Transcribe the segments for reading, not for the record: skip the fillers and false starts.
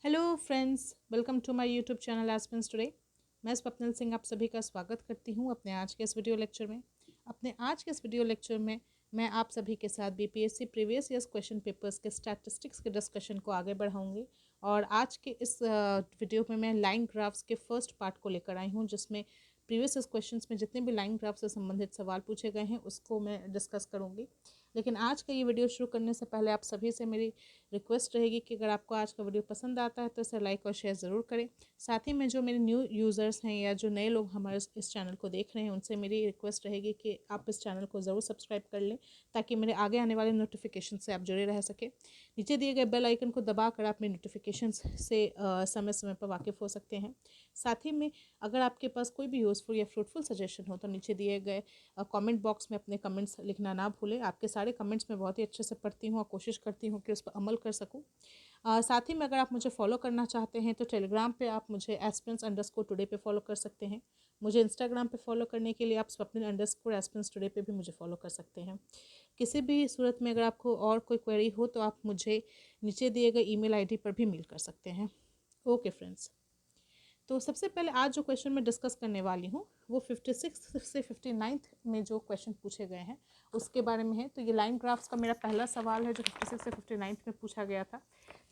Hello friends, welcome to my YouTube channel aspens today. मैं स्वप्निल सिंह आप सभी का स्वागत करती हूं अपने आज के इस वीडियो लेक्चर में। अपने आज के इस वीडियो लेक्चर में मैं आप सभी के साथ BPSC previous years question papers के स्टैटिस्टिक्स के डिस्कशन को आगे बढ़ाऊंगी। और आज के इस वीडियो में मैं लाइन ग्राफ्स के फर्स्ट पार्ट को लेकर आई हूँ, जिसमें प्रीवियस ईयर्स क्वेश्चंस में जितने भी लाइन ग्राफ से संबंधित सवाल पूछे गए हैं उसको मैं डिस्कस करूँगी। लेकिन आज का ये वीडियो शुरू करने से पहले आप सभी से मेरी रिक्वेस्ट रहेगी कि अगर आपको आज का वीडियो पसंद आता है तो इसे लाइक और शेयर ज़रूर करें। साथ ही में जो मेरे न्यू यूज़र्स हैं या जो नए लोग हमारे इस चैनल को देख रहे हैं उनसे मेरी रिक्वेस्ट रहेगी कि आप इस चैनल को ज़रूर सब्सक्राइब कर लें, ताकि मेरे आगे आने वाले नोटिफिकेशन से आप जुड़े रह सकें। नीचे दिए गए बेल आइकन को दबाकर आप मेरे नोटिफिकेशन से समय समय पर वाकिफ़ हो सकते हैं। साथ ही में अगर आपके पास कोई भी यूज़फुल या फ्रूटफुल सजेशन हो तो नीचे दिए गए कमेंट बॉक्स में अपने कमेंट्स लिखना ना भूलें। आपके सारे कमेंट्स मैं बहुत ही अच्छे से पढ़ती हूँ और कोशिश करती हूँ कि उस पर अमल कर सकूँ। साथ ही में अगर आप मुझे फॉलो करना चाहते हैं तो टेलीग्राम पे आप मुझे @@टुडे पे फॉलो कर सकते हैं। मुझे इंस्टाग्राम पे फॉलो करने के लिए आप स्वप्निल_@टुडे पे भी मुझे फॉलो कर सकते हैं। किसी भी सूरत में अगर आपको और कोई क्वेरी हो तो आप मुझे नीचे दिए गए ईमेल आईडी पर भी मेल कर सकते हैं। ओके फ्रेंड्स, तो सबसे पहले आज जो क्वेश्चन मैं डिस्कस करने वाली हूँ वो 56 से 59 में जो क्वेश्चन पूछे गए हैं उसके बारे में है। तो ये लाइन ग्राफ्स का मेरा पहला सवाल है जो 56 से 59 में पूछा गया था।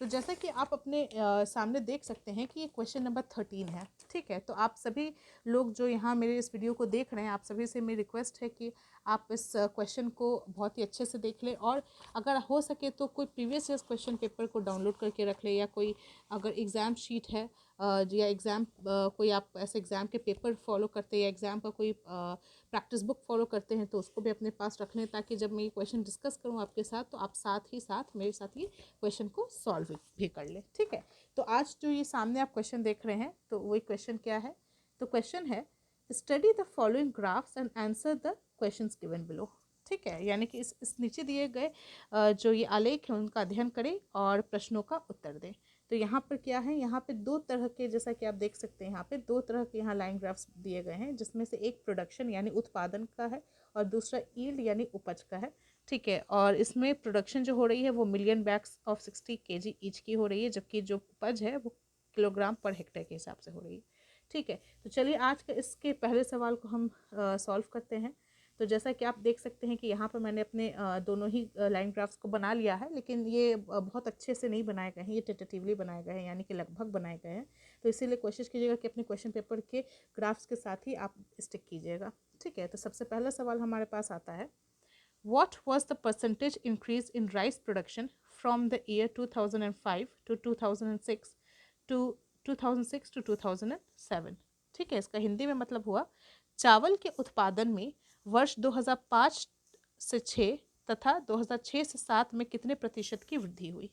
तो जैसा कि आप अपने सामने देख सकते हैं कि ये क्वेश्चन नंबर 13 है। ठीक है, तो आप सभी लोग जो यहाँ मेरे इस वीडियो को देख रहे हैं, आप सभी से मेरी रिक्वेस्ट है कि आप इस क्वेश्चन को बहुत ही अच्छे से देख लें, और अगर हो सके तो कोई प्रीवियस ईयर्स क्वेश्चन पेपर को डाउनलोड करके रख लें, या कोई अगर एग्ज़ाम शीट है या एग्ज़ाम कोई आप ऐसे एग्ज़ाम के पेपर फॉलो करते हैं या एग्ज़ाम का कोई प्रैक्टिस बुक फॉलो करते हैं तो उसको भी अपने पास रख लें, ताकि जब मैं ये क्वेश्चन डिस्कस करूँ आपके साथ तो आप साथ ही साथ मेरे साथ ये क्वेश्चन को सॉल्व भी कर लें। ठीक है, तो आज जो ये सामने आप क्वेश्चन देख रहे हैं तो वही क्वेश्चन क्या है। तो क्वेश्चन है, study the following graphs and answer the questions given below. ठीक है, यानी कि इस नीचे दिए गए जो ये आलेख हैं उनका अध्ययन करें और प्रश्नों का उत्तर दें। तो यहाँ पर क्या है, यहाँ पे दो तरह के, जैसा कि आप देख सकते हैं यहाँ पे दो तरह के यहाँ लाइन ग्राफ्स दिए गए हैं, जिसमें से एक प्रोडक्शन यानी उत्पादन का है और दूसरा ईल्ड यानी उपज का है। ठीक है, और इसमें प्रोडक्शन जो हो रही है वो million bags of 60 kg each की हो रही है, जबकि जो उपज है वो किलोग्राम पर हेक्टेयर के हिसाब से हो रही है। ठीक है, तो चलिए आज के इसके पहले सवाल को हम सॉल्व करते हैं। तो जैसा कि आप देख सकते हैं कि यहाँ पर मैंने अपने दोनों ही लाइन ग्राफ्स को बना लिया है, लेकिन ये बहुत अच्छे से नहीं बनाए गए हैं, ये टेंटेटिवली बनाए गए हैं, यानी कि लगभग बनाए गए हैं। तो इसीलिए कोशिश कीजिएगा कि अपने क्वेश्चन पेपर के ग्राफ्स के साथ ही आप स्टिक कीजिएगा। ठीक है, तो सबसे पहला सवाल हमारे पास आता है, What was the percentage increase in rice production from the year 2005 to 2006 to 2006 to 2007? ठीक है, इसका हिंदी में मतलब हुआ, चावल के उत्पादन में वर्ष 2005 से 6 तथा 2006 से 7 में कितने प्रतिशत की वृद्धि हुई।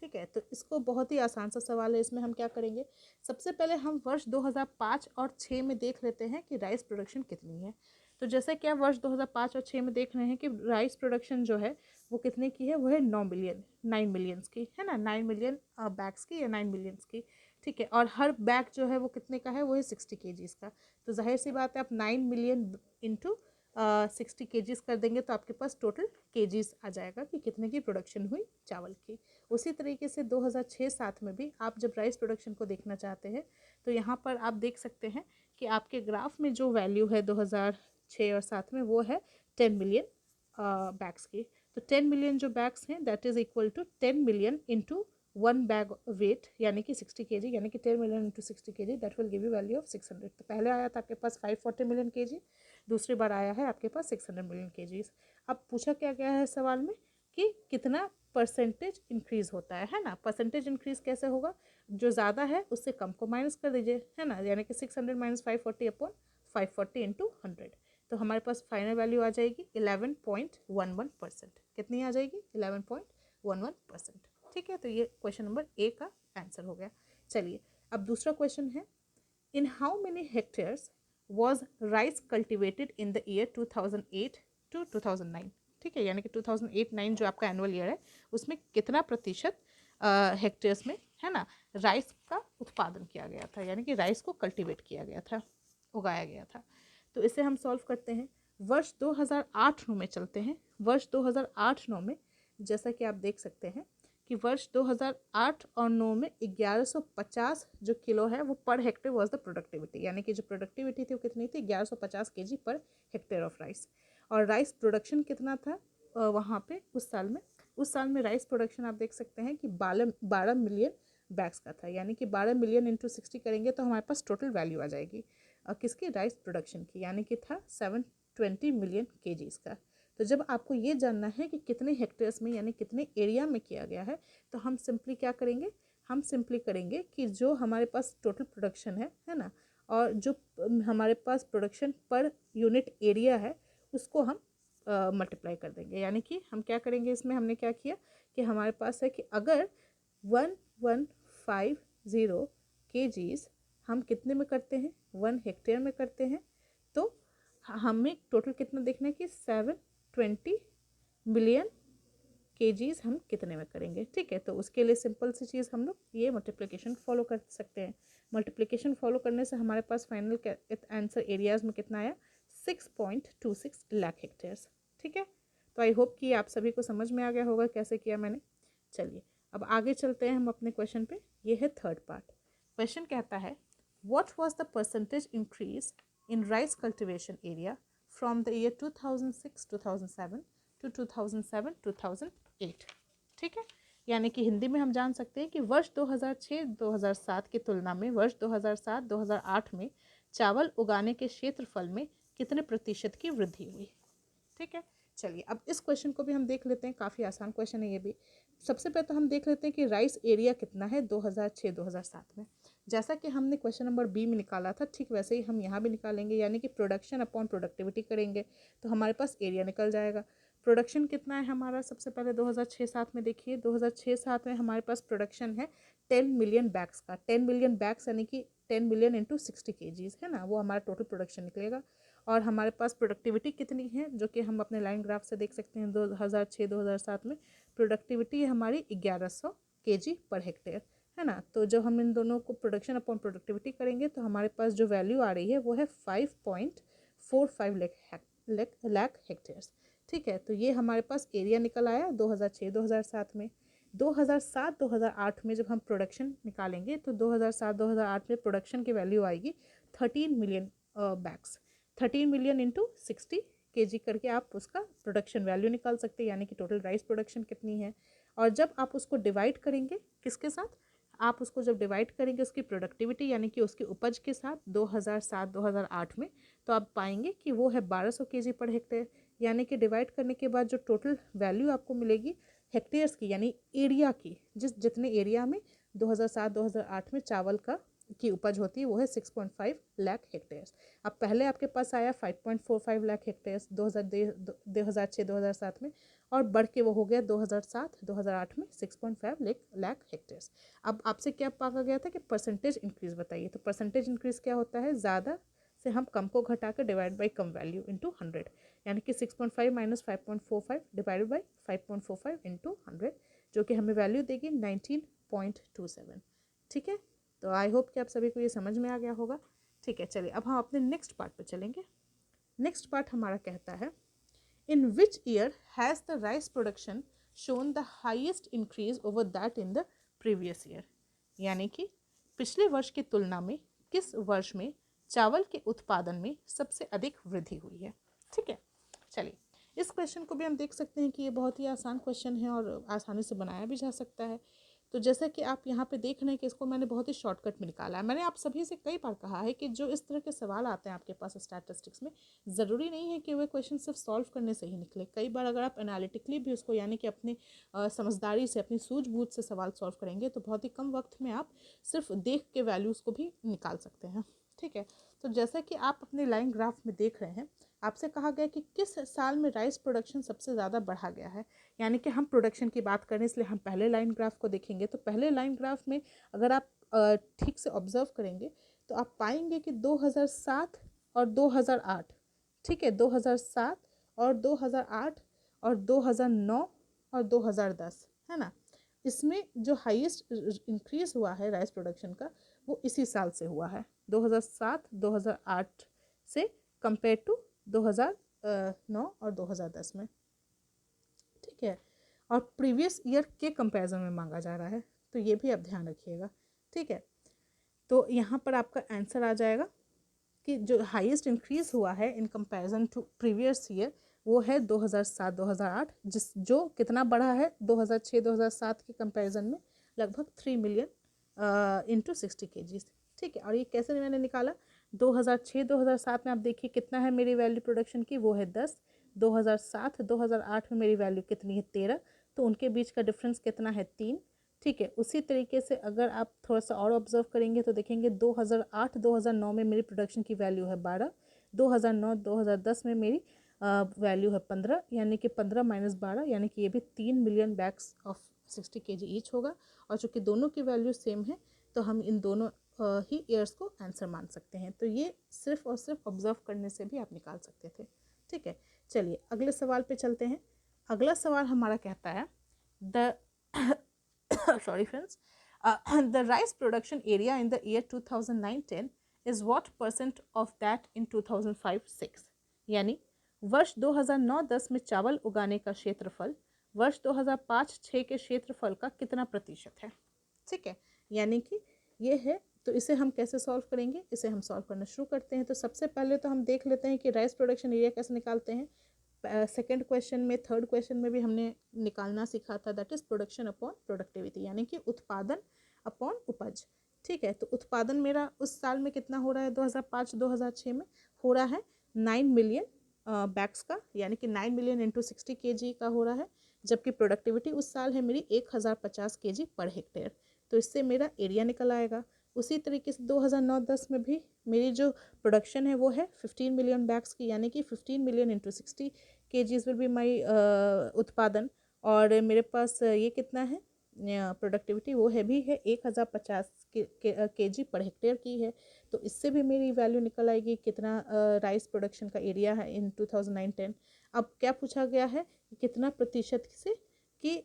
ठीक है, तो इसको बहुत ही आसान सा सवाल है। इसमें हम क्या करेंगे, सबसे पहले हम वर्ष 2005 और 6 में देख लेते हैं कि राइस प्रोडक्शन कितनी है। तो जैसे कि आप वर्ष 2005 और 6 में देख रहे हैं कि राइस प्रोडक्शन जो है वो कितने की है, वो है 9 मिलियंस की, है ना, 9 मिलियन बैग्स की या 9 मिलियंस की। ठीक है, और हर बैग जो है वो कितने का है, वो है 60 kgs का। तो जाहिर सी बात है, आप 9 मिलियन इंटू 60 kgs कर देंगे तो आपके पास टोटल kgs आ जाएगा कि कितने की प्रोडक्शन हुई चावल की। उसी तरीके से 2006-7 में भी आप जब राइस प्रोडक्शन को देखना चाहते हैं तो यहाँ पर आप देख सकते हैं कि आपके ग्राफ में जो वैल्यू है 2006 और 7 में वो है 10 मिलियन बैग्स की। तो 10 मिलियन जो बैग्स हैं that is equal to 10 million into one bag weight यानी कि 60 kg, यानी कि 10 million into 60 kg that will give you value of 600। तो पहले आया था आपके पास 540 मिलियन kg, दूसरी बार आया है आपके पास 600 मिलियन kg। अब पूछा क्या गया है सवाल में कि कितना परसेंटेज इंक्रीज होता है ना। परसेंटेज इंक्रीज कैसे होगा, जो ज़्यादा है उससे कम को माइनस कर दीजिए, है ना, यानी कि 600 माइनस 540 अपॉन 540 इंटू 100। तो हमारे पास फाइनल वैल्यू आ जाएगी 11.11%। कितनी आ जाएगी, 11.11%। ठीक है, तो ये क्वेश्चन नंबर ए का आंसर हो गया। चलिए अब दूसरा क्वेश्चन है, in how many hectares was rice cultivated in the year 2008 to 2009। ठीक है, यानी कि 2008-9 जो आपका एनुअल ईयर है उसमें कितना प्रतिशत हेक्टेयर्स में, है ना, राइस का उत्पादन किया गया था, यानी कि राइस को कल्टिवेट किया गया था, उगाया गया था। तो इसे हम सॉल्व करते हैं। वर्ष 2008-9 में चलते हैं। वर्ष 2008-9 में जैसा कि आप देख सकते हैं कि वर्ष 2008 और 9 में 1150 जो किलो है वो per hectare was the productivity, यानी कि जो प्रोडक्टिविटी थी वो कितनी थी, 1150 KG per hectare of rice. और राइस प्रोडक्शन कितना था वहाँ पे उस साल में राइस प्रोडक्शन आप देख सकते हैं कि 12 मिलियन बैग्स का था, यानी कि 12 मिलियन इंटू 60 करेंगे तो हमारे पास टोटल वैल्यू आ जाएगी किसकी, राइस प्रोडक्शन की, यानी कि था 720 मिलियन केजीज का। तो जब आपको ये जानना है कि कितने हेक्टेयर्स में यानी कितने एरिया में किया गया है, तो हम सिंपली क्या करेंगे, हम सिंपली करेंगे कि जो हमारे पास टोटल प्रोडक्शन है ना, और जो हमारे पास प्रोडक्शन पर यूनिट एरिया है उसको हम मल्टीप्लाई कर देंगे। यानी कि हम क्या करेंगे, इसमें हमने क्या किया कि हमारे पास है कि अगर 1150 केजीज हम कितने में करते हैं, 1 हेक्टेयर में करते हैं, तो हमें टोटल कितना देखना है कि 720 मिलियन केजीज हम कितने में करेंगे। ठीक है, तो उसके लिए सिंपल सी चीज़ हम लोग ये मल्टीप्लिकेशन फॉलो कर सकते हैं। मल्टीप्लिकेशन फॉलो करने से हमारे पास फाइनल आंसर एरियाज में कितना आया, 6.26 लाख हेक्टेयर्स। ठीक है, तो आई होप कि आप सभी को समझ में आ गया होगा कैसे किया मैंने। चलिए अब आगे चलते हैं हम अपने क्वेश्चन पे। ये है थर्ड पार्ट। क्वेश्चन कहता है what was the percentage increase in rice cultivation area from the year 2006-2007 to 2007-2008। ठीक है, यानी कि हिंदी में हम जान सकते हैं कि वर्ष 2006-2007 की तुलना में वर्ष 2007-2008 में चावल उगाने के क्षेत्रफल में कितने प्रतिशत की वृद्धि हुई। ठीक है, चलिए अब इस क्वेश्चन को भी हम देख लेते हैं, काफ़ी आसान क्वेश्चन है ये भी। सबसे पहले तो हम देख लेते हैं कि राइस एरिया कितना है 2006-2007 में। जैसा कि हमने क्वेश्चन नंबर बी में निकाला था, ठीक वैसे ही हम यहाँ भी निकालेंगे, यानी कि प्रोडक्शन अपॉन प्रोडक्टिविटी करेंगे तो हमारे पास एरिया निकल जाएगा। प्रोडक्शन कितना है हमारा, सबसे पहले 2006-07 में देखिए, 2006-07 में हमारे पास प्रोडक्शन है 10 मिलियन बैग्स का। 10 मिलियन बैग्स यानी कि 10 मिलियन इंटू 60 केजीज है ना, वो हमारा टोटल प्रोडक्शन निकलेगा। और हमारे पास प्रोडक्टिविटी कितनी है, जो कि हम अपने लाइन ग्राफ से देख सकते हैं, 2006-2007 में प्रोडक्टिविटी हमारी 1100 केजी पर हेक्टेयर है ना। तो जब हम इन दोनों को प्रोडक्शन अपॉन प्रोडक्टिविटी करेंगे तो हमारे पास जो वैल्यू आ रही है वो है 5.45 लाख हेक्टेयर्स। ठीक है, तो ये हमारे पास एरिया निकल आया 2006-2007 में। 2007-2008 में जब हम प्रोडक्शन निकालेंगे तो 2007-2008 में प्रोडक्शन की वैल्यू आएगी 13 million bags. 13 million into 60 KG करके आप उसका प्रोडक्शन वैल्यू निकाल सकते हैं, यानी कि टोटल राइस प्रोडक्शन कितनी है। और जब आप उसको डिवाइड करेंगे किसके साथ, आप उसको जब डिवाइड करेंगे उसकी प्रोडक्टिविटी यानी कि उसकी उपज के साथ 2007-2008 में, तो आप पाएंगे कि वो है 1200 केजी पर हेक्टेयर। यानी कि डिवाइड करने के बाद जो टोटल वैल्यू आपको मिलेगी हेक्टेयर्स की यानी एरिया की, जितने एरिया में 2007-2008 में चावल की उपज होती है वो है 6.5 लाख हेक्टेयर्स। अब पहले आपके पास आया 5.45 लाख हेक्टेयर्स 2006-2007 में, और बढ़ के वो हो गया 2007-2008 में 6.5 लाख हेक्टेयर्स। अब आपसे क्या मांगा गया था कि परसेंटेज इंक्रीज बताइए, तो परसेंटेज इंक्रीज क्या होता है, ज़्यादा से हम कम को घटा कर divide by come value into 100, यानी कि 6.5 माइनस 5.45 डिवाइडेड बाई 5.45 इंटू 100, जो कि हमें वैल्यू देगी 19.27। ठीक है, तो आई होप कि आप सभी को ये समझ में आ गया होगा। ठीक है, चलिए अब हम अपने नेक्स्ट पार्ट पे चलेंगे। नेक्स्ट पार्ट हमारा कहता है in which year has the rice production shown the highest increase over that in the previous year, यानी कि पिछले वर्ष की तुलना में किस वर्ष में चावल के उत्पादन में सबसे अधिक वृद्धि हुई है। ठीक है, चलिए इस क्वेश्चन को भी हम देख सकते हैं कि ये बहुत ही आसान क्वेश्चन है और आसानी से बनाया भी जा सकता है। तो जैसा कि आप यहाँ पे देख रहे हैं कि इसको मैंने बहुत ही शॉर्टकट में निकाला है। मैंने आप सभी से कई बार कहा है कि जो इस तरह के सवाल आते हैं आपके पास स्टैटिस्टिक्स में, ज़रूरी नहीं है कि वे क्वेश्चन सिर्फ सॉल्व करने से ही निकले। कई बार अगर आप एनालिटिकली भी उसको यानी कि अपनी समझदारी से, अपनी सूझबूझ से सवाल सॉल्व करेंगे तो बहुत ही कम वक्त में आप सिर्फ देख के वैल्यूज़ को भी निकाल सकते हैं। ठीक है, तो जैसा कि आप अपने लाइन ग्राफ में देख रहे हैं, आपसे कहा गया कि किस साल में राइस प्रोडक्शन सबसे ज़्यादा बढ़ा गया है, यानी कि हम प्रोडक्शन की बात करें इसलिए हम पहले लाइन ग्राफ को देखेंगे। तो पहले लाइन ग्राफ में अगर आप ठीक से ऑब्जर्व करेंगे तो आप पाएंगे कि 2007 और 2008, ठीक है, 2007 और 2008 और 2009 और 2010 है ना, इसमें जो हाईएस्ट इंक्रीज हुआ है राइस प्रोडक्शन का वो इसी साल से हुआ है, 2007-2008 से कंपेयर टू 2009 और 2010 में। ठीक है, और प्रीवियस ईयर के कंपैरिजन में मांगा जा रहा है, तो ये भी आप ध्यान रखिएगा। ठीक है, तो यहाँ पर आपका आंसर आ जाएगा कि जो हाईएस्ट इंक्रीज हुआ है in comparison to previous year वो है 2007-2008, जो कितना बढ़ा है 2006-2007 के कंपैरिजन में लगभग 3 मिलियन इंटू 60 kgs। ठीक है, और ये कैसे मैंने निकाला, 2006-2007 में आप देखिए कितना है मेरी वैल्यू प्रोडक्शन की, वो है 10। 2007-2008 में मेरी वैल्यू कितनी है, 13, तो उनके बीच का डिफरेंस कितना है, 3। ठीक है, उसी तरीके से अगर आप थोड़ा सा और ऑब्जर्व करेंगे तो देखेंगे 2008-2009 में मेरी प्रोडक्शन की वैल्यू है 12, 2009-2010 में मेरी वैल्यू है 15, यानी कि 15 माइनस 12 यानी कि ये भी 3 million bags of 60 kg each होगा। और चूँकि दोनों की वैल्यू सेम है तो हम इन दोनों ही ईयर्स को आंसर मान सकते हैं। तो ये सिर्फ और सिर्फ ऑब्जर्व करने से भी आप निकाल सकते थे। ठीक है, चलिए अगले सवाल पे चलते हैं। अगला सवाल हमारा कहता है the sorry friends, the rice production area in the year 2009-10 is what percent of that in 2005-6, यानी वर्ष 2009-10 में चावल उगाने का क्षेत्रफल वर्ष 2005-6 के क्षेत्रफल का कितना प्रतिशत है। ठीक है, यानी कि ये है, तो इसे हम कैसे सॉल्व करेंगे, इसे हम सॉल्व करना शुरू करते हैं। तो सबसे पहले तो हम देख लेते हैं कि राइस प्रोडक्शन एरिया कैसे निकालते हैं। सेकेंड क्वेश्चन में, थर्ड क्वेश्चन में भी हमने निकालना सीखा था, that is production upon productivity, यानी कि उत्पादन अपॉन उपज। ठीक है, तो उत्पादन मेरा उस साल में कितना हो रहा है, 2005-2006 में हो रहा है 9 मिलियन बैग्स का, यानी कि 9 मिलियन इंटू 60 kg का हो रहा है, जबकि प्रोडक्टिविटी उस साल है मेरी 1050 kg पर हेक्टेयर। तो इससे मेरा एरिया निकल आएगा। उसी तरीके से 2009-10 में भी मेरी जो प्रोडक्शन है वो है 15 मिलियन बैग्स की, यानी कि 15 million into 60 kgs will be my उत्पादन। और मेरे पास ये कितना है प्रोडक्टिविटी, वो है भी है 1050 kg पर हेक्टेयर की है। तो इससे भी मेरी वैल्यू निकल आएगी कितना राइस प्रोडक्शन का एरिया है इन 2009-10। अब क्या पूछा गया है, कितना प्रतिशत से कि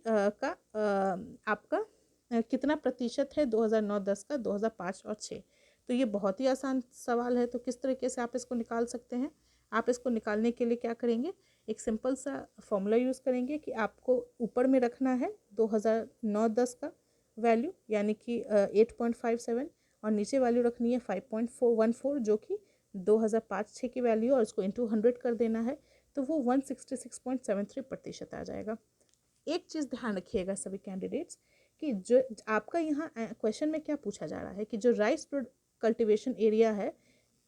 आपका कितना प्रतिशत है 2009-10 का 2005 और 6। तो ये बहुत ही आसान सवाल है। तो किस तरीके से आप इसको निकाल सकते हैं, आप इसको निकालने के लिए क्या करेंगे, एक सिंपल सा फॉर्मूला यूज़ करेंगे कि आपको ऊपर में रखना है 2009-10 का वैल्यू, यानी कि 8.57, और नीचे वैल्यू रखनी है 5.414 जो कि 2005-6 की वैल्यू, और उसको इंटू 100 कर देना है, तो वो 166.73% आ जाएगा। एक चीज़ ध्यान रखिएगा सभी कैंडिडेट्स कि जो आपका यहाँ क्वेश्चन में क्या पूछा जा रहा है कि जो राइस कल्टीवेशन एरिया है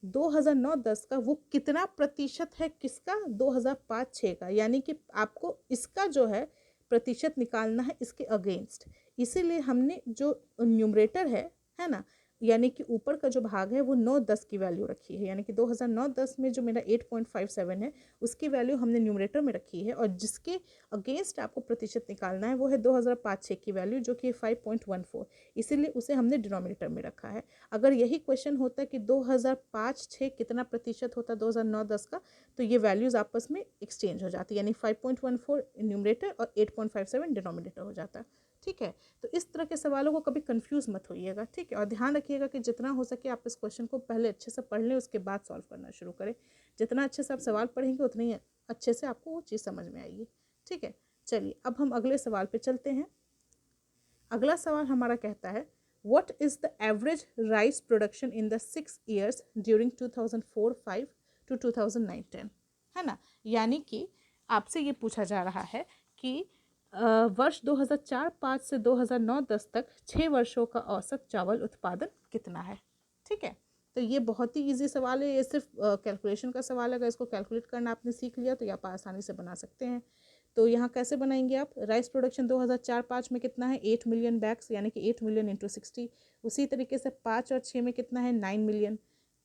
2009-10 का वो कितना प्रतिशत है किसका, 2005-6 का, यानी कि आपको इसका जो है प्रतिशत निकालना है इसके अगेंस्ट। इसीलिए हमने जो न्यूमरेटर है ना, यानी कि ऊपर का जो भाग है वो 9-10 की वैल्यू रखी है, यानी कि 2009-10 में जो मेरा 8.57 है उसकी वैल्यू हमने न्यूमरेटर में रखी है, और जिसके अगेंस्ट आपको प्रतिशत निकालना है वो है 2005-6 की वैल्यू जो कि 5.14, इसीलिए उसे हमने डिनोमिनेटर में रखा है। अगर यही क्वेश्चन होता कि 2005-6 कितना प्रतिशत होता 2009-10 का, तो ये वैल्यूज़ आपस में एक्सचेंज हो जाती, यानी 5.14 न्यूमरेटर और 8.57 डिनोमिनेटर हो जाता। ठीक है, तो इस तरह के सवालों को कभी कंफ्यूज मत होइएगा। ठीक है, और ध्यान रखिएगा कि जितना हो सके आप इस क्वेश्चन को पहले अच्छे से पढ़ लें, उसके बाद सॉल्व करना शुरू करें। जितना अच्छे से आप सवाल पढ़ेंगे उतनी ही अच्छे से आपको वो चीज़ समझ में आएगी। ठीक है, चलिए अब हम अगले सवाल पे चलते हैं। अगला सवाल हमारा कहता है what is the average rice production in the 6 years during 2004-5 to 2009-10, है ना, यानी कि आपसे ये पूछा जा रहा है कि वर्ष 2004-5 से 2009-10 तक 6 वर्षों का औसत चावल उत्पादन कितना है। ठीक है, तो ये बहुत ही इजी सवाल है, ये सिर्फ कैलकुलेशन का सवाल है। अगर इसको कैलकुलेट करना आपने सीख लिया तो ये आप आसानी से बना सकते हैं। तो यहाँ कैसे बनाएंगे आप, राइस प्रोडक्शन 2004-5 में कितना है 8 मिलियन बैग्स, यानी कि 8 मिलियन इंटू 60। उसी तरीके से 5 और 6 में कितना है 9 मिलियन,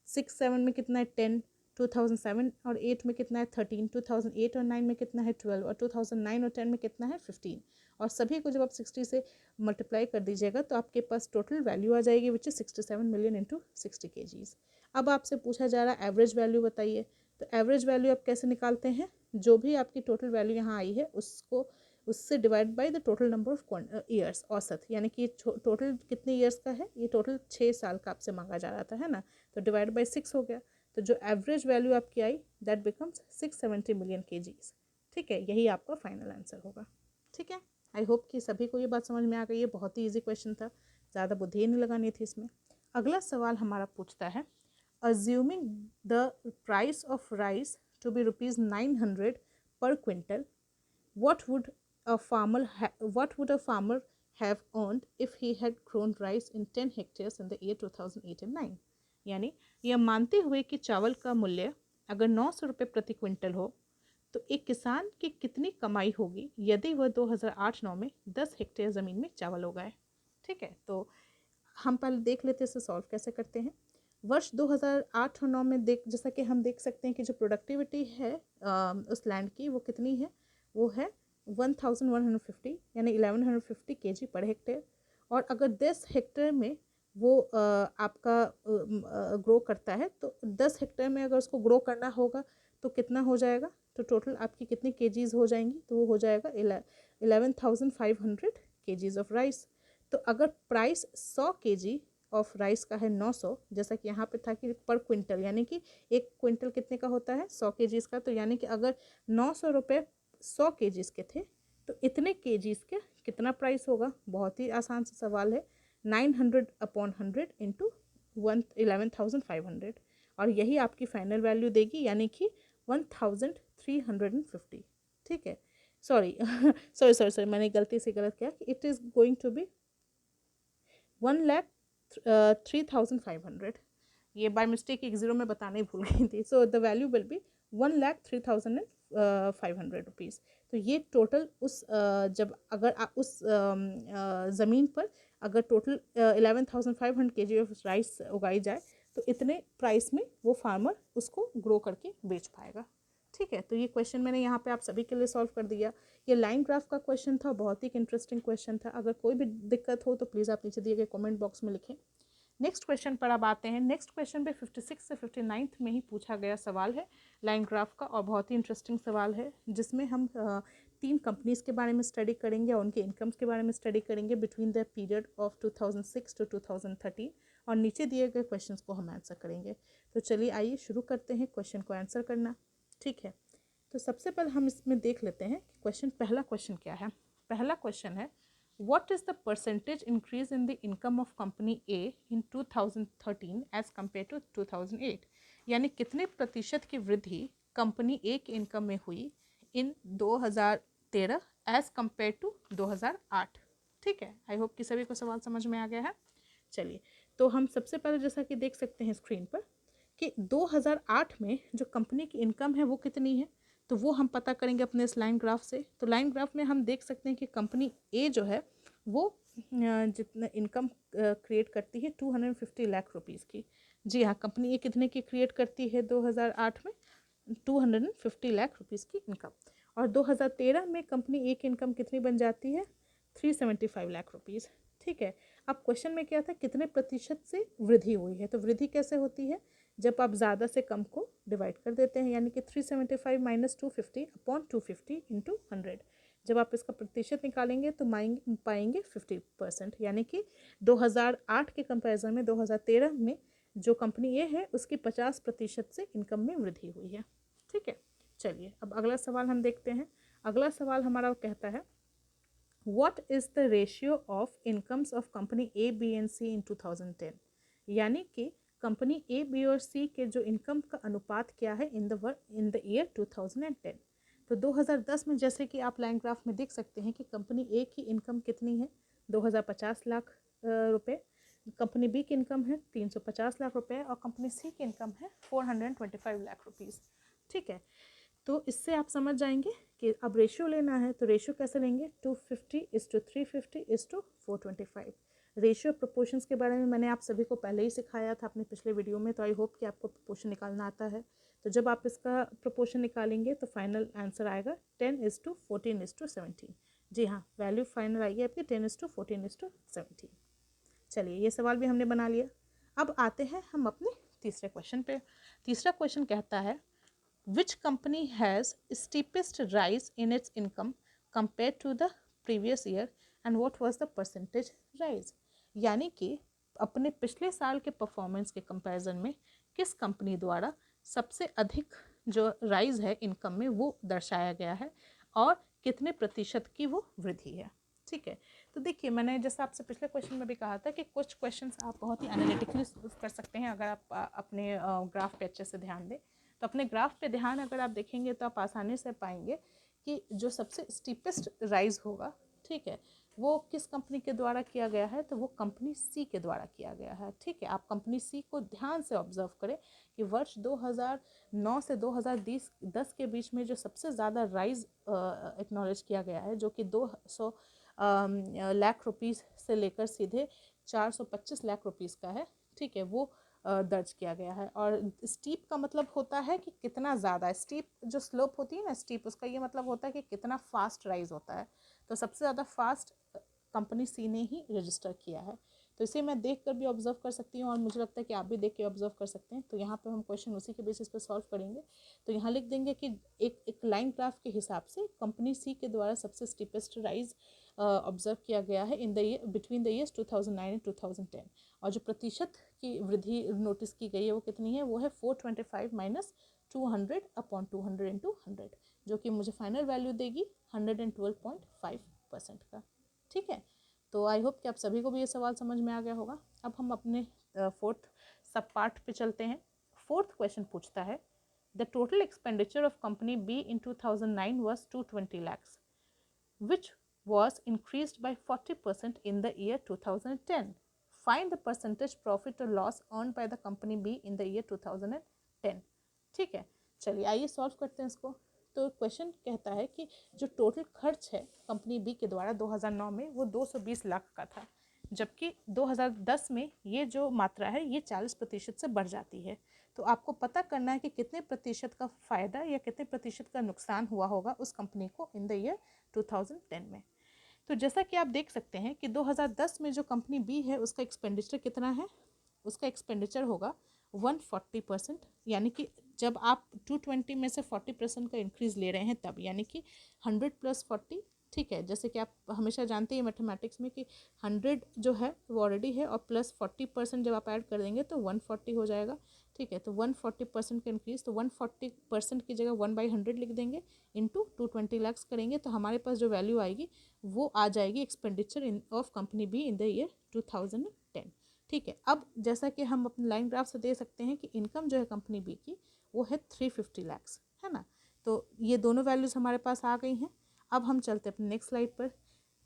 6-7 में कितना है 10, 2007 और 8 में कितना है 13, 2008 और 9 में कितना है 12, और 2009 और 10 में कितना है 15। और सभी को जब आप 60 से मल्टीप्लाई कर दीजिएगा तो आपके पास टोटल वैल्यू आ जाएगी which is 67 million into 60 kgs। अब आपसे पूछा जा रहा है एवरेज वैल्यू बताइए। तो एवरेज वैल्यू आप कैसे निकालते हैं, जो भी आपकी टोटल वैल्यू यहाँ आई है उसको उससे divide by the total number of years, औसत, यानी कि टोटल कितने ईयर्स का है, ये टोटल 6 साल का आपसे मांगा जा रहा था, है ना, तो डिवाइड बाय 6 हो गया। तो जो एवरेज वैल्यू आपकी आई दैट बिकम्स 670 मिलियन kgs। ठीक है, यही आपका फाइनल आंसर होगा। ठीक है, आई होप कि सभी को ये बात समझ में आ गई है। बहुत ही ईजी क्वेश्चन था, ज़्यादा बुद्धि ही नहीं लगानी थी इसमें। अगला सवाल हमारा पूछता है, assuming the price of rice to be ₹900 per quintal, what would a farmer have earned if he had grown rice in 10 hectares in the year 2008 and 9? यानी यह मानते हुए कि चावल का मूल्य अगर 900 रुपये प्रति क्विंटल हो तो एक किसान की कितनी कमाई होगी यदि वह 2008-9 में 10 हेक्टेयर ज़मीन में चावल उगाए। ठीक है, तो हम पहले देख लेते हैं इसे सॉल्व कैसे करते हैं। वर्ष 2008 और 9 में जैसा कि हम देख सकते हैं कि जो प्रोडक्टिविटी है उस लैंड की वो कितनी है, वो है 1150 यानी 1150 kg पर हेक्टेयर। और अगर 10 हेक्टेयर में वो आपका ग्रो करता है तो 10 हेक्टेयर में अगर उसको ग्रो करना होगा तो कितना हो जाएगा, तो टोटल आपकी कितनी केजीज हो जाएंगी, तो वो हो जाएगा 11,500 केजीज ऑफ राइस। तो अगर प्राइस 100 केजी ऑफ राइस का है 900, जैसा कि यहाँ पे था कि पर क्विंटल, यानी कि एक क्विंटल कितने का होता है 100 केजीज का, तो यानी कि अगर 900 रुपये 100 केजीज के थे तो इतने केजीज के कितना प्राइस होगा। बहुत ही आसान सा सवाल है, 900/100 इंटू 11,500, और यही आपकी फाइनल वैल्यू देगी, यानी कि 1,350। ठीक है, सॉरी सॉरी मैंने गलती से गलत किया कि it is going to be 1,03,500। ये बाय मिस्टेक एक ज़ीरो में बताने भूल गई थी। So the value will be 1,03,500 rupees. तो ये टोटल उस जब अगर उस ज़मीन पर अगर टोटल 11,500 kg ऑफ राइस उगाई जाए तो इतने प्राइस में वो फार्मर उसको ग्रो करके बेच पाएगा। ठीक है, तो ये क्वेश्चन मैंने यहाँ पे आप सभी के लिए सॉल्व कर दिया। ये लाइन ग्राफ का क्वेश्चन था, बहुत ही इंटरेस्टिंग क्वेश्चन था। अगर कोई भी दिक्कत हो तो प्लीज़ आप नीचे दिए गए कमेंट बॉक्स में लिखें। नेक्स्ट क्वेश्चन पर अब आते हैं। नेक्स्ट क्वेश्चन पे 56 से 59 में ही पूछा गया सवाल है लाइन ग्राफ का, और बहुत ही इंटरेस्टिंग सवाल है जिसमें हम 3 कंपनीज़ के बारे में स्टडी करेंगे और उनके इनकम्स के बारे में स्टडी करेंगे between the period of 2006 to 2013, और नीचे दिए गए क्वेश्चन को हम आंसर करेंगे। तो चलिए आइए शुरू करते हैं क्वेश्चन को आंसर करना। ठीक है, तो सबसे पहले हम इसमें देख लेते हैं कि पहला क्वेश्चन क्या है। पहला क्वेश्चन है, What is the percentage increase in the income of company A in 2013 as compared to 2008? यानी कितने प्रतिशत की वृद्धि कंपनी ए की इनकम में हुई इन 2013 एज कम्पेयर टू 2008। ठीक है, आई होप कि सभी को सवाल समझ में आ गया है। चलिए, तो हम सबसे पहले जैसा कि देख सकते हैं स्क्रीन पर कि 2008 में जो कंपनी की इनकम है वो कितनी है, तो वो हम पता करेंगे अपने इस लाइन ग्राफ से। तो लाइन ग्राफ में हम देख सकते हैं कि कंपनी ए जो है वो जितना इनकम क्रिएट करती है 250 लाख रुपीज़ की। जी हाँ, कंपनी ए कितने की क्रिएट करती है 2008 में, 250 लाख रुपीज़ की इनकम। और 2013 में कंपनी ए की इनकम कितनी बन जाती है, 375 लाख रुपीज़। ठीक है, अब क्वेश्चन में क्या था, कितने प्रतिशत से वृद्धि हुई है। तो वृद्धि कैसे होती है, जब आप ज़्यादा से कम को डिवाइड कर देते हैं, यानी कि 375 - 250 अपॉन 250 इंटू 100। जब आप इसका प्रतिशत निकालेंगे तो पाएंगे 50%, यानी कि 2008 के कंपैरिजन में 2013 में जो कंपनी ये है उसकी 50% से इनकम में वृद्धि हुई है। ठीक है, चलिए अब अगला सवाल हम देखते हैं। अगला सवाल हमारा कहता है, What is the ratio of incomes of company A, B and C in 2010? यानी कि कंपनी ए, बी और सी के जो इनकम का अनुपात क्या है इन द ईयर 2010। तो 2010 में जैसे कि आप लाइन ग्राफ में देख सकते हैं कि कंपनी ए की इनकम कितनी है, 2050 लाख रुपए। कंपनी बी की इनकम है 350 लाख रुपए और कंपनी सी की इनकम है 425 लाख रुपीज़। ठीक है, तो इससे आप समझ जाएंगे कि अब रेशियो लेना है, तो रेशियो कैसे लेंगे, 250:350:425। रेशियो प्रोपोर्शंस के बारे में मैंने आप सभी को पहले ही सिखाया था अपने पिछले वीडियो में, तो आई होप कि आपको प्रोपोर्शन निकालना आता है। तो जब आप इसका प्रोपोर्शन निकालेंगे तो फाइनल आंसर आएगा 10:14:17। जी हाँ, वैल्यू फाइनल आएगी आपकी 10:14:17। चलिए, ये सवाल भी हमने बना लिया। अब आते हैं हम अपने तीसरे क्वेश्चन पे। तीसरा क्वेश्चन कहता है, Which company has steepest rise in its income compared to the previous year and what was the percentage rise? यानी कि अपने पिछले साल के परफॉर्मेंस के कंपैरिजन में किस कंपनी द्वारा सबसे अधिक जो राइज है इनकम में वो दर्शाया गया है और कितने प्रतिशत की वो वृद्धि है। ठीक है। तो देखिए, मैंने जैसा आपसे पिछले क्वेश्चन में भी कहा था कि कुछ क्वेश्चंस आप बहुत ही एनालिटिकली सॉल्व कर सकते हैं अगर आप अपने ग्राफ पे अच्छे से ध्यान दें। तो अपने ग्राफ पे ध्यान अगर आप देखेंगे तो आप आसानी से पाएंगे कि जो सबसे स्टीपेस्ट राइज होगा, ठीक है, वो किस कंपनी के द्वारा किया गया है, तो वो कंपनी सी के द्वारा किया गया है। ठीक है, आप कंपनी सी को ध्यान से ऑब्जर्व करें कि वर्ष 2009 से 2010 के बीच में जो सबसे ज़्यादा राइज एक्नॉलेज किया गया है, जो कि 200 लाख रुपीस से लेकर सीधे 425 लाख रुपीस का है। ठीक है, वो दर्ज किया गया है। और स्टीप का मतलब होता है कि कितना ज़्यादा, स्टीप जो स्लोप होती है ना स्टीप, उसका ये मतलब होता है कि कितना फास्ट राइज होता है। तो सबसे ज़्यादा फास्ट कंपनी सी ने ही रजिस्टर किया है। तो इसे मैं देख कर भी ऑब्जर्व कर सकती हूँ और मुझे लगता है कि आप भी देख के ऑब्जर्व कर सकते हैं। तो यहाँ पे हम क्वेश्चन उसी के बेसिस पे सॉल्व करेंगे। तो यहाँ लिख देंगे कि एक लाइन ग्राफ के हिसाब से कंपनी सी के द्वारा सबसे स्टीपेस्ट राइज ऑब्जर्व किया गया है इन the year between the years 2009 and 2010। और जो प्रतिशत की वृद्धि नोटिस की गई है वो कितनी है, वो है 425 माइनस 200 अपॉन 200 इंटू 100, जो कि मुझे फाइनल वैल्यू देगी 112.5% का। ठीक है, तो आई होप कि आप सभी को भी ये सवाल समझ में आ गया होगा। अब हम अपने फोर्थ सब पार्ट पे चलते हैं। फोर्थ क्वेश्चन पूछता है the total expenditure of company be in 2009 was 220 lakhs which was increased by 40% in the year 2010. Find the percentage profit or loss earned by the company B in the year 2010. ठीक है, चलिए आइए solve करते हैं इसको। तो question कहता है कि जो टोटल खर्च है कंपनी बी के द्वारा 2009 में वो 220 लाख का था, जबकि 2010 में ये जो मात्रा है ये 40% से बढ़ जाती है। तो आपको पता करना है कि कितने प्रतिशत का फ़ायदा या कितने प्रतिशत का नुकसान हुआ होगा उस कंपनी को इन द ईयर 2010 में। तो जैसा कि आप देख सकते हैं कि 2010 में जो कंपनी बी है उसका एक्सपेंडिचर कितना है, उसका एक्सपेंडिचर होगा 140%, यानी कि जब आप 220 में से 40% का इंक्रीज़ ले रहे हैं तब, यानी कि 100 + 40। ठीक है, जैसे कि आप हमेशा जानते हैं मैथमेटिक्स में कि 100 जो है वो ऑलरेडी है और प्लस 40% जब आप ऐड कर देंगे तो 140 हो जाएगा। ठीक है, तो 140% का इंक्रीज़, तो 140% की जगह 1/100 लिख देंगे, इंटू 220 लाख करेंगे तो हमारे पास जो वैल्यू आएगी वो आ जाएगी expenditure in of company be in the year 2010। ठीक है, अब जैसा कि हम अपने लाइन ग्राफ से दे सकते हैं कि इनकम जो है कंपनी बी की वो है 350 लाख, है ना। तो ये दोनों वैल्यूज़ हमारे पास आ गई हैं। अब हम चलते हैं अपने नेक्स्ट स्लाइड पर।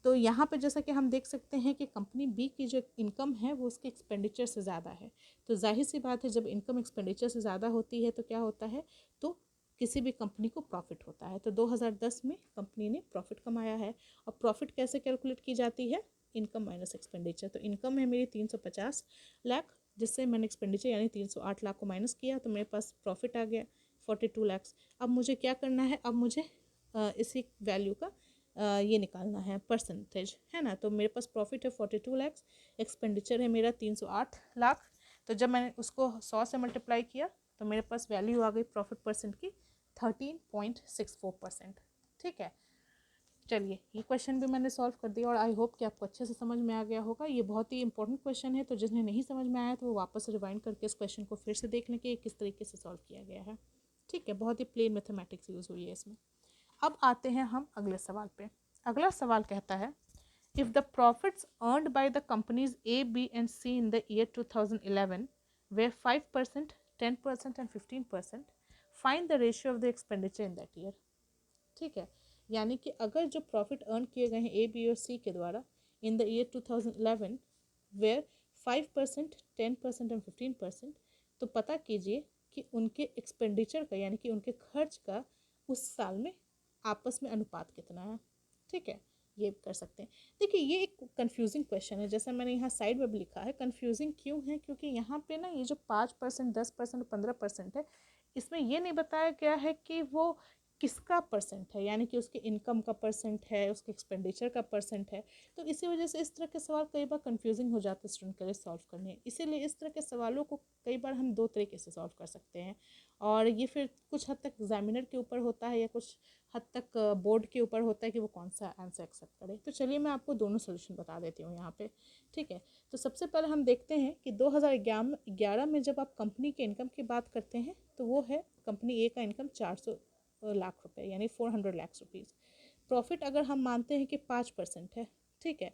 तो यहाँ पे जैसा कि हम देख सकते हैं कि कंपनी बी की जो इनकम है वो उसके एक्सपेंडिचर से ज़्यादा है। तो जाहिर सी बात है, जब इनकम एक्सपेंडिचर से ज़्यादा होती है तो क्या होता है, तो किसी भी कंपनी को प्रॉफिट होता है। तो 2010 में कंपनी ने प्रॉफिट कमाया है। और प्रॉफिट कैसे कैलकुलेट की जाती है, इनकम माइनस एक्सपेंडिचर। तो इनकम है मेरी 350 लाख, जिससे मैंने एक्सपेंडिचर यानी 308 लाख को माइनस किया तो मेरे पास प्रॉफिट आ गया 42 लाख। अब मुझे क्या करना है, अब मुझे इसी वैल्यू का ये निकालना है परसेंटेज, है ना। तो मेरे पास प्रॉफिट है 42 लाख, एक्सपेंडिचर है मेरा 308 लाख। तो जब मैंने उसको 100 से मल्टीप्लाई किया तो मेरे पास वैल्यू आ गई प्रॉफिट परसेंट की 13.64%। ठीक है, चलिए ये क्वेश्चन भी मैंने सॉल्व कर दिया और आई होप कि आपको अच्छे से समझ में आ गया होगा। ये बहुत ही इंपॉर्टेंट क्वेश्चन है, तो जिन्हें नहीं समझ में आया तो वो वापस रिवाइंड करके इस क्वेश्चन को फिर से देख लें कि किस तरीके से सॉल्व किया गया है। ठीक है, बहुत ही प्लेन मैथमेटिक्स यूज़ हुई है इसमें। अब आते हैं हम अगले सवाल पे। अगला सवाल कहता है if the profits earned by the companies A B and C in the year 2011 were 5%, 10% and 15%, find the ratio of the expenditure in that year. ठीक है, यानी कि अगर जो प्रॉफिट अर्न किए गए हैं ए बी और सी के द्वारा in the year 2011 were 5%, 10% and 15%, तो पता कीजिए कि उनके एक्सपेंडिचर का यानी कि उनके खर्च का उस साल में आपस में अनुपात कितना है। ठीक है, ये कर सकते हैं। देखिए ये एक कंफ्यूजिंग क्वेश्चन है, जैसा मैंने यहाँ साइड में भी लिखा है। कंफ्यूजिंग क्यों है, क्योंकि यहाँ पे ना ये जो 5%, 10% 15% है, इसमें ये नहीं बताया गया है कि वो किसका परसेंट है, यानी कि उसके इनकम का परसेंट है, उसके एक्सपेंडिचर का परसेंट है। तो इसी वजह से इस तरह के सवाल कई बार कंफ्यूजिंग हो जाते हैं स्टूडेंट के लिए सॉल्व करने। इसीलिए इस तरह के सवालों को कई बार हम दो तरीके से सॉल्व कर सकते हैं, और ये फिर कुछ हद तक एग्जामिनर के ऊपर होता है या कुछ हद तक बोर्ड के ऊपर होता है कि वो कौन सा आंसर एक्सेप्ट करे। तो चलिए मैं आपको दोनों सोल्यूशन बता देती हूँ यहाँ पे। ठीक है, तो सबसे पहले हम देखते हैं कि 2011 में जब आप कंपनी के इनकम की बात करते हैं तो वो है कंपनी ए का इनकम 400 लाख रुपए यानी 400 लाख रुपीज़। प्रॉफिट अगर हम मानते हैं कि 5% है ठीक है,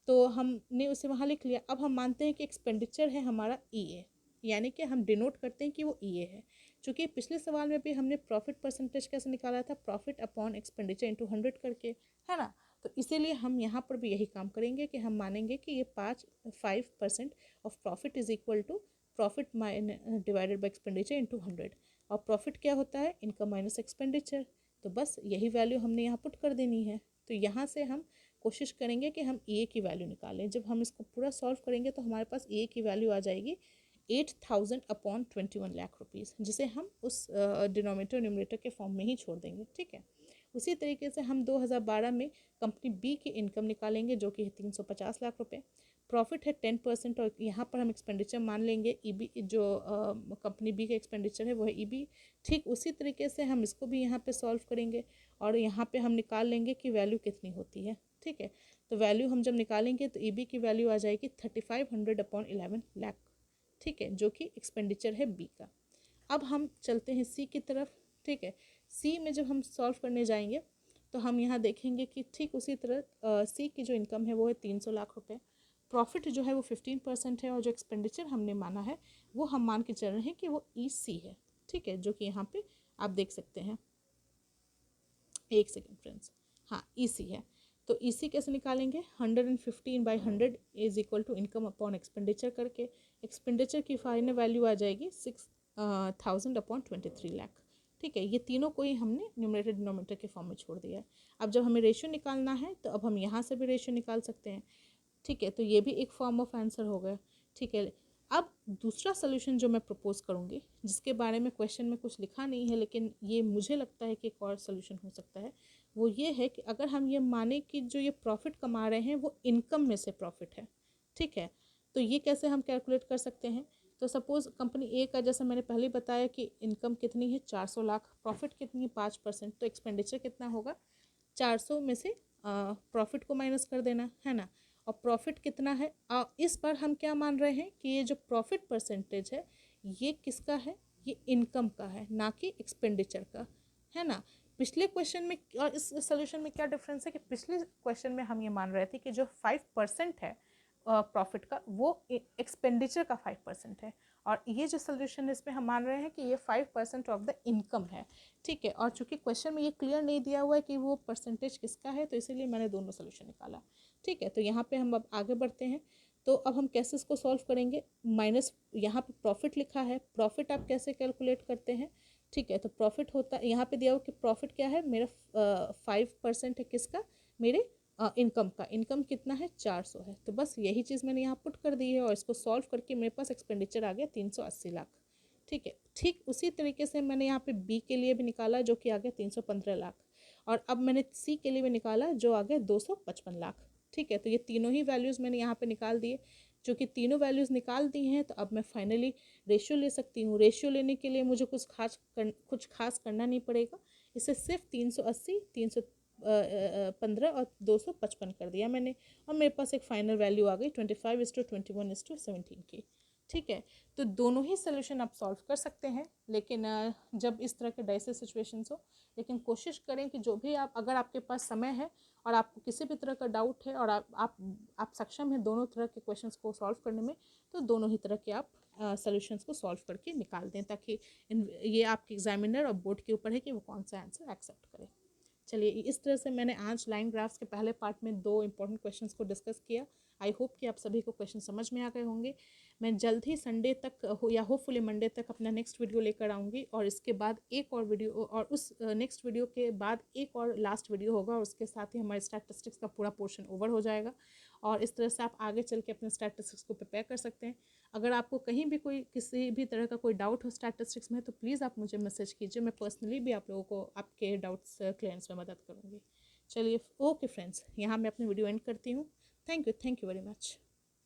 तो हमने उसे वहाँ लिख लिया। अब हम मानते हैं कि एक्सपेंडिचर है हमारा EA, यानी कि हम डिनोट करते हैं कि वो EA है। चूँकि पिछले सवाल में भी हमने प्रॉफिट परसेंटेज कैसे निकाला था, प्रॉफिट अपॉन एक्सपेंडिचर इंटू 100 करके, है ना। तो इसीलिए हम यहाँ पर भी यही काम करेंगे कि हम मानेंगे कि ये 5% of profit is equal to profit divided by expenditure into 100। और प्रॉफिट क्या होता है, इनकम माइनस एक्सपेंडिचर। तो बस यही वैल्यू हमने यहाँ पुट कर देनी है। तो यहाँ से हम कोशिश करेंगे कि हम EA की वैल्यू निकालें। जब हम इसको पूरा सॉल्व करेंगे तो हमारे पास EA की वैल्यू आ जाएगी 8,000 अपॉन 21 लाख रुपीज़, जिसे हम उस डिनोमिनेटर न्यूमरेटर के फॉर्म में ही छोड़ देंगे। ठीक है, उसी तरीके से हम 2012 में कंपनी बी की इनकम निकालेंगे जो कि है 350 लाख रुपए। प्रॉफिट है 10% और यहाँ पर हम एक्सपेंडिचर मान लेंगे EB, जो कंपनी बी का एक्सपेंडिचर है वो है EB। ठीक उसी तरीके से हम इसको भी यहाँ पे सॉल्व करेंगे और यहाँ पे हम निकाल लेंगे कि वैल्यू कितनी होती है। ठीक है, तो वैल्यू हम जब निकालेंगे तो EB की वैल्यू आ जाएगी 3500 अपॉन 11 लाख। ठीक है, जो कि एक्सपेंडिचर है बी का। अब हम चलते हैं सी की तरफ। ठीक है, सी में जब हम सॉल्व करने जाएंगे तो हम यहाँ देखेंगे कि ठीक उसी तरह सी की जो इनकम है वो है 300 लाख रुपए। प्रॉफिट जो है वो 15% है और जो एक्सपेंडिचर हमने माना है वो हम मान के चल रहे हैं कि वो EC है। ठीक है, जो कि यहाँ पे आप देख सकते हैं। एक सेकेंड फ्रेंड्स, हाँ EC है। तो EC कैसे निकालेंगे, 115/100 is equal to income upon expenditure करके। एक्सपेंडिचर की फाइनल वैल्यू आ जाएगी 6,000 अपॉन 23 लाख। ठीक है, ये तीनों को ही हमने न्यूमरेटर डिनोमिनेटर के फॉर्म में छोड़ दिया है। अब जब हमें रेशियो निकालना है तो अब हम यहाँ से भी रेशियो निकाल सकते हैं। ठीक है, तो ये भी एक फॉर्म ऑफ आंसर हो गया। ठीक है, अब दूसरा सोल्यूशन जो मैं प्रपोज करूँगी, जिसके बारे में क्वेश्चन में कुछ लिखा नहीं है लेकिन ये मुझे लगता है कि एक और सोल्यूशन हो सकता है, वो ये है कि अगर हम ये माने कि जो ये प्रॉफिट कमा रहे हैं वो इनकम में से प्रॉफिट है। ठीक है, तो ये कैसे हम कैलकुलेट कर सकते हैं। तो सपोज़ कंपनी ए का, जैसे मैंने पहले बताया कि इनकम कितनी है 400 लाख, प्रॉफिट कितनी है 5%, तो एक्सपेंडिचर कितना होगा, 400 में से प्रॉफिट को माइनस कर देना है ना। और प्रॉफिट कितना है, इस बार हम क्या मान रहे हैं कि ये जो प्रॉफिट परसेंटेज है ये किसका है, ये इनकम का है, ना कि एक्सपेंडिचर का, है ना। पिछले क्वेश्चन में और इस सोल्यूशन में क्या डिफरेंस है कि पिछले क्वेश्चन में हम ये मान रहे थे कि जो 5% है प्रॉफिट का वो एक्सपेंडिचर का 5% है, और ये जो सोल्यूशन है इसमें हम मान रहे हैं कि ये 5% ऑफ द इनकम है। ठीक है, और चूंकि क्वेश्चन में ये क्लियर नहीं दिया हुआ है कि वो परसेंटेज किसका है तो इसीलिए मैंने दोनों सोल्यूशन निकाला। ठीक है, तो यहाँ पे हम अब आगे बढ़ते हैं। तो अब हम कैसे इसको सॉल्व करेंगे, माइनस यहाँ पे प्रॉफिट लिखा है, प्रॉफिट आप कैसे कैलकुलेट करते हैं। ठीक है, तो प्रॉफिट होता है, यहाँ पे दिया हुआ कि प्रॉफिट क्या है मेरा 5% है किसका, मेरे इनकम का। इनकम कितना है 400 है, तो बस यही चीज़ मैंने यहाँ पुट कर दी है और इसको सॉल्व करके मेरे पास एक्सपेंडिचर आ गया 380 लाख। ठीक है, ठीक उसी तरीके से मैंने यहाँ पे बी के लिए भी निकाला जो कि आ गया 315 लाख, और अब मैंने सी के लिए भी निकाला जो आ गया 255 लाख। ठीक है, तो ये तीनों ही वैल्यूज़ मैंने यहाँ पे निकाल दिए। जो कि तीनों वैल्यूज़ निकाल दी हैं तो अब मैं फाइनली रेशियो ले सकती हूँ। रेशियो लेने के लिए मुझे कुछ खास करना नहीं पड़ेगा, इसे सिर्फ 380, 315 और 255 कर दिया मैंने, और मेरे पास एक फाइनल वैल्यू आ गई 25:21:17 की। ठीक है, तो दोनों ही सोल्यूशन आप सॉल्व कर सकते हैं, लेकिन जब इस तरह के डाइसी सिचुएशंस हो। लेकिन कोशिश करें कि जो भी आप, अगर आपके पास समय है और आपको किसी भी तरह का डाउट है और आप सक्षम हैं दोनों तरह के क्वेश्चंस को सॉल्व करने में, तो दोनों ही तरह के आप सॉल्यूशंस को सॉल्व करके निकाल दें, ताकि ये आपके एग्जामिनर और बोर्ड के ऊपर है कि वो कौन सा आंसर एक्सेप्ट करे। चलिए, इस तरह से मैंने आज लाइन ग्राफ्स के पहले पार्ट में 2 इंपॉर्टेंट क्वेश्चंस को डिस्कस किया। आई होप कि आप सभी को क्वेश्चन समझ में आ गए होंगे। मैं जल्द ही संडे तक या होपफुली मंडे तक अपना नेक्स्ट वीडियो लेकर आऊँगी, और इसके बाद एक और वीडियो, और उस नेक्स्ट वीडियो के बाद एक और लास्ट वीडियो होगा, और उसके साथ ही हमारे स्टैटिस्टिक्स का पूरा पोर्शन ओवर हो जाएगा, और इस तरह से आप आगे चल के अपने स्टैटिस्टिक्स को प्रिपेयर कर सकते हैं। अगर आपको कहीं भी कोई किसी भी तरह का कोई डाउट हो स्टैटिस्टिक्स में तो प्लीज़ आप मुझे मैसेज कीजिए, मैं पर्सनली भी आप लोगों को आपके डाउट्स क्लियरेंस में मदद करूँगी। चलिए, ओके फ्रेंड्स, यहाँ मैं अपनी वीडियो एंड करती हूँ। Thank you very much.